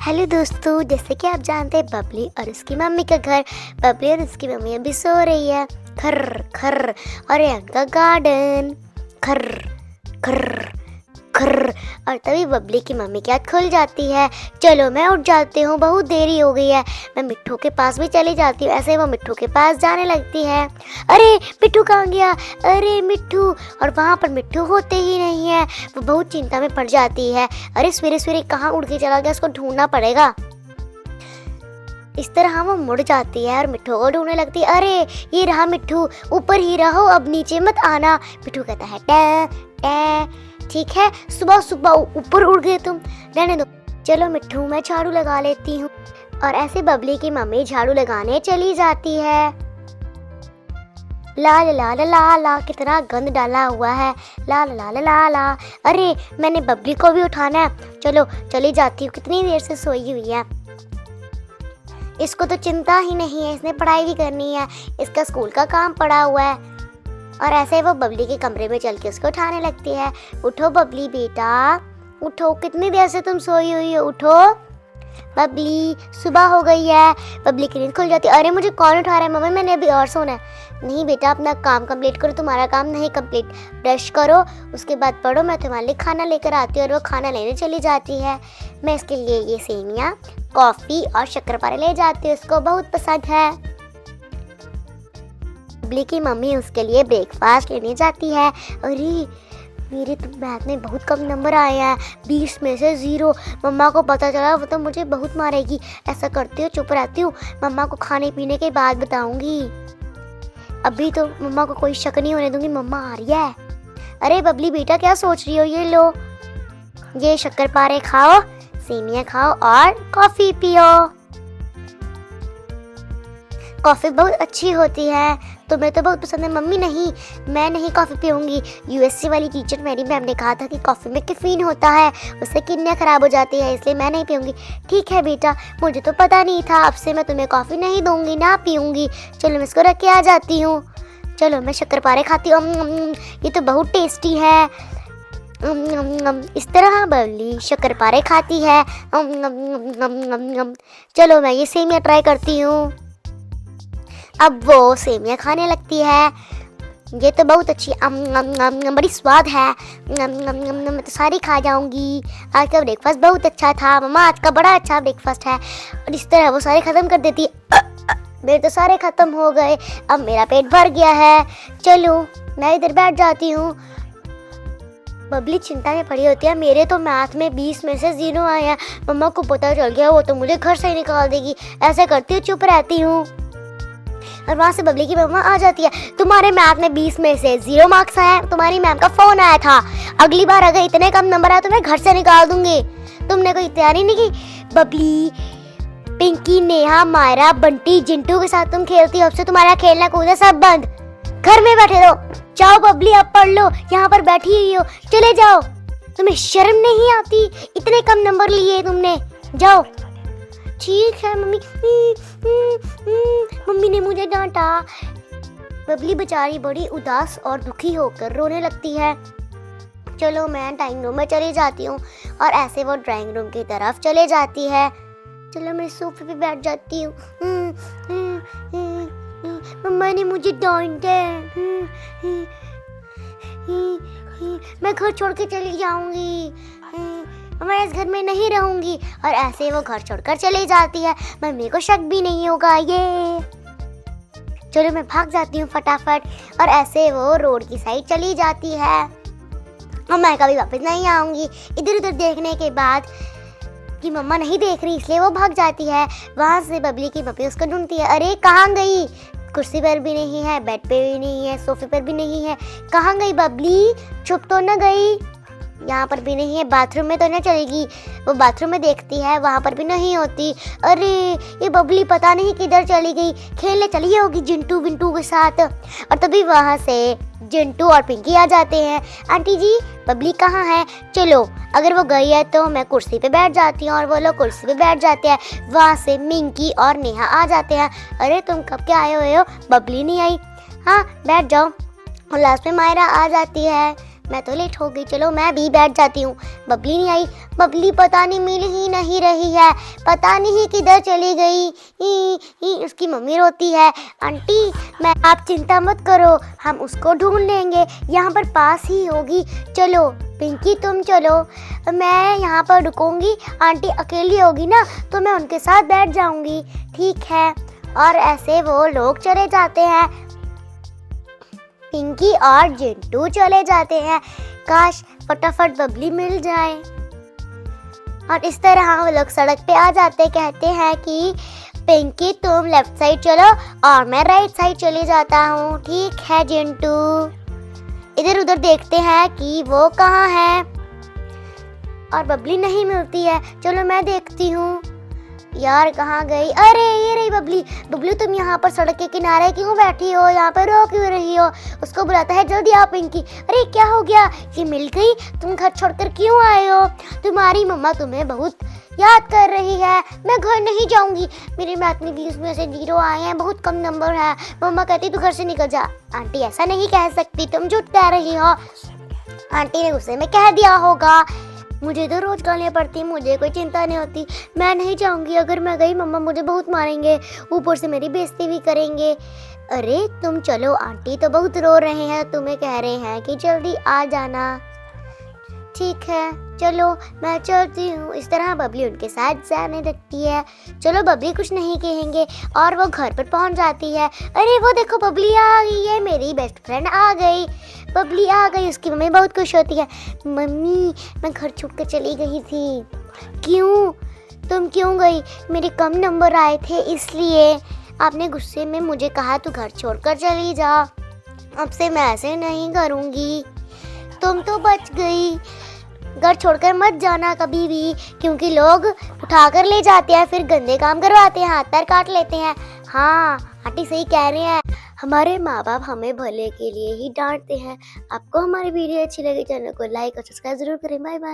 Hello दोस्तों, जैसे कि आप जानते हैं बबली और उसकी मम्मी का घर। बबली और उसकी मम्मी अभी सो रही है। खर्र खर्र। और यहाँ का गार्डन। खर्र खर्र खर्र। और तभी बबली की मम्मी की आँख खुल जाती है। चलो मैं उठ जाती हूँ, बहुत देरी हो गई है। मैं मिट्ठू के पास भी चली जाती हूँ। ऐसे वो मिट्ठू के पास जाने लगती है। अरे मिट्ठू कहाँ गया? अरे मिट्ठू! और वहाँ पर मिट्ठू होते ही नहीं है। वो बहुत चिंता में पड़ जाती है। अरे सवेरे सवेरे कहाँ उड़ के चला गया, उसको ढूंढना पड़ेगा। इस तरह वो मुड़ जाती है और मिट्ठू को ढूंढने लगती है। अरे ये रहा मिट्ठू, ऊपर ही रहो, अब नीचे मत आना। मिट्ठू कहता है टे टे। ठीक है, सुबह सुबह ऊपर उड़ गए तुम, रहने दो। चलो मिट्ठू, मैं झाड़ू लगा लेती हूँ। और ऐसे बबली की मम्मी झाड़ू लगाने चली जाती है। ला ला ला ला ला, कितना गंद डाला हुआ है। ला ला ला ला ला। अरे मैंने बबली को भी उठाना है। चलो चली जाती हूँ, कितनी देर से सोई हुई है। इसको तो चिंता ही नहीं है, इसने पढ़ाई भी करनी है, इसका स्कूल का काम पड़ा हुआ है। और ऐसे वो बबली के कमरे में चल के उसको उठाने लगती है। उठो बबली बेटा, उठो, कितनी देर से तुम सोई हुई हो, उठो बबली, सुबह हो गई है। बबली की नींद खुल जाती है। अरे मुझे कौन उठा रहा है? मम्मी मैंने अभी और सोना है। नहीं बेटा, अपना काम कंप्लीट करो, तुम्हारा काम नहीं कंप्लीट। ब्रश करो, उसके बाद पढ़ो, मैं तुम्हारे लिए खाना लेकर आती हूँ। और वो खाना लेने चली जाती है। मैं इसके लिए ये सेमियाँ, कॉफ़ी और शक्करपारे ले जाती हूँ, उसको बहुत पसंद है। बबली की मम्मी उसके लिए ब्रेकफास्ट लेने जाती है। अरे मेरे तो मैथ में बहुत कम नंबर आए हैं, 20 में से 0। मम्मा को पता चला वो तो मुझे बहुत मारेगी। ऐसा करती हूँ, चुप रहती हूँ, मम्मा को खाने पीने के बाद बताऊंगी। अभी तो मम्मा को कोई शक नहीं होने दूंगी, मम्मा आ रही है। अरे बबली बेटा, क्या सोच रही हो? ये लो, ये शक्करपारे खाओ, सेमियाँ खाओ और कॉफ़ी पियो। कॉफ़ी बहुत अच्छी होती है, तुम्हें तो बहुत पसंद है। मम्मी नहीं, मैं नहीं कॉफ़ी पीऊँगी। यूएसए वाली टीचर मेरी मैम ने कहा था कि कॉफ़ी में कैफीन होता है, उससे किडनियाँ ख़राब हो जाती है, इसलिए मैं नहीं पीऊँगी। ठीक है बेटा, मुझे तो पता नहीं था, अब से मैं तुम्हें कॉफ़ी नहीं दूँगी, ना पीऊँगी। चलो मैं इसको रख के आ जाती हूँ। चलो मैं शक्करपारे खाती हूँ, ये तो बहुत टेस्टी है। इस तरह बबली शक्करपारे खाती है। चलो मैं ये सेमियाँ ट्राई करती हूँ। अब वो सेमियाँ खाने लगती है। ये तो बहुत अच्छी, बड़ी स्वाद है, मैं तो सारी खा जाऊंगी। आज का ब्रेकफास्ट बहुत अच्छा था मम्मा, आज का बड़ा अच्छा ब्रेकफास्ट है। और इस तरह वो सारे ख़त्म कर देती है। मेरे तो सारे ख़त्म हो गए, अब मेरा पेट भर गया है। चलो मैं इधर बैठ जाती हूँ। बबली चिंता में पड़ी होती है। मेरे तो मैथ में 20 में से 0 आए हैं, मम्मा को पता चल गया, वो तो मुझे घर से ही निकाल देगी। ऐसे करती हूँ, चुप रहती हूँ। और वहाँ से बबली की मम्मा आ जाती है। तुम्हारे मैथ में 20 में से 0 मार्क्स आए हैं, तुम्हारी मैम का फ़ोन आया था, अगली बार अगर इतने कम नंबर आए तो मैं घर से निकाल दूंगी। तुमने कोई तैयारी नहीं की? बबली, पिंकी, नेहा, मायरा, बंटी, जिंटू के साथ तुम खेलती हो, अब से तुम्हारा खेलना कूदना सब बंद, घर में बैठे रहो। जाओ बबली, अब पढ़ लो, यहाँ पर बैठी हुई हो, चले जाओ। तुम्हें शर्म नहीं आती? इतने कम नंबर लिए तुमने, जाओ। ठीक है मम्मी, मम्मी ने मुझे डांटा। बबली बेचारी बड़ी उदास और दुखी होकर रोने लगती है। चलो मैं ड्राइंग रूम में चली जाती हूँ। और ऐसे वो ड्राइंग रूम की तरफ चले जाती है। चलो मैं सोफे पे बैठ जाती हूँ। मम्मा ने मुझे डांटा, मैं घर छोड़ के चली जाऊंगी, मैं इस घर में नहीं रहूंगी। और ऐसे वो घर छोड़कर चली जाती है, मम्मी को शक भी नहीं होगा। ये चलो मैं भाग जाती हूँ फटाफट। और ऐसे वो रोड की साइड चली जाती है। और मैं कभी वापस नहीं आऊंगी। इधर उधर देखने के बाद कि मम्मा नहीं देख रही, इसलिए वो भाग जाती है। वहाँ से बबली की मम्मी उसको ढूंढती है। अरे कहाँ गई? कुर्सी पर भी नहीं है, बेड पे भी नहीं है, सोफे पर भी नहीं है। कहाँ गई बबली? छुप तो न गई? यहाँ पर भी नहीं है, बाथरूम में तो न चलेगी। वो बाथरूम में देखती है, वहाँ पर भी नहीं होती। अरे ये बबली पता नहीं किधर चली गई, खेलने चली होगी जिंटू विंटू के साथ। और तभी वहाँ से जिंटू और पिंकी आ जाते हैं। आंटी जी, बबली कहाँ है? चलो अगर वो गई है तो मैं कुर्सी पे बैठ जाती हूँ। और वो लोग कुर्सी पे बैठ जाते हैं। वहाँ से मिंकी और नेहा आ जाते हैं। अरे तुम कब के आए हुए हो? बबली नहीं आई? हाँ बैठ जाओ। और लास्ट में मायरा आ जाती है। मैं तो लेट हो गई, चलो मैं भी बैठ जाती हूँ। बबली नहीं आई, बबली पता नहीं मिल ही नहीं रही है, पता नहीं किधर चली गई। उसकी मम्मी रोती है, आंटी मैं आप चिंता मत करो, हम उसको ढूंढ लेंगे, यहाँ पर पास ही होगी। चलो पिंकी तुम चलो, मैं यहाँ पर रुकूंगी, आंटी अकेली होगी ना तो मैं उनके साथ बैठ जाऊंगी। ठीक है। और ऐसे वो लोग चले जाते हैं, पिंकी और चिंटू चले जाते हैं। काश फटाफट बबली मिल जाए। और इस तरह वो लोग सड़क पे आ जाते, कहते हैं कि पिंकी तुम लेफ्ट साइड चलो और मैं राइट साइड चले जाता हूँ। ठीक है चिंटू। इधर उधर देखते हैं कि वो कहाँ है और बबली नहीं मिलती है। चलो मैं देखती हूँ, यार कहाँ गई? अरे ये रही बबली। बबली तुम यहाँ पर सड़क के किनारे क्यों बैठी हो, यहाँ पर रो क्यों रही हो? उसको बुलाता है, जल्दी आओ पिंकी। अरे क्या हो गया, ये मिल गई? तुम घर छोड़कर क्यों आए हो? तुम्हारी मम्मा तुम्हें बहुत याद कर रही है। मैं घर नहीं जाऊंगी, मेरे मैथ में 20 में से 0 आए हैं, बहुत कम नंबर है। मम्मा कहती तू घर से निकल जा। आंटी ऐसा नहीं कह सकती, तुम झूठ कह रही हो। आंटी ने गुस्से में कह दिया होगा। मुझे तो रोज गालियाँ पड़ती, मुझे कोई चिंता नहीं होती, मैं नहीं जाऊंगी। अगर मैं गई मम्मा मुझे बहुत मारेंगे, ऊपर से मेरी बेइज्जती भी करेंगे। अरे तुम चलो, आंटी तो बहुत रो रहे हैं, तुम्हें कह रहे हैं कि जल्दी आ जाना। ठीक है चलो मैं चलती हूँ। इस तरह बबली उनके साथ जाने लगती है। चलो बबली कुछ नहीं कहेंगे और वो घर पर पहुँच जाती है। अरे वो देखो बबली आ गई है, मेरी बेस्ट फ्रेंड आ गई। बबली आ गई, उसकी मम्मी बहुत खुश होती है। मम्मी मैं घर छोड़ कर चली गई थी। क्यों, तुम क्यों गई? मेरे कम नंबर आए थे इसलिए। आपने गुस्से में मुझे कहा तू घर छोड़कर चली जा, अब से मैं ऐसे नहीं करूँगी। तुम तो बच गई। घर छोड़कर मत जाना कभी भी, क्योंकि लोग उठाकर ले जाते हैं, फिर गंदे काम करवाते हैं, हाथ पैर काट लेते हैं। हाँ आंटी सही कह रहे हैं, हमारे माँ बाप हमें भले के लिए ही डांटते हैं। आपको हमारी वीडियो अच्छी लगी, चैनल को लाइक और सब्सक्राइब जरूर करें। Bye bye.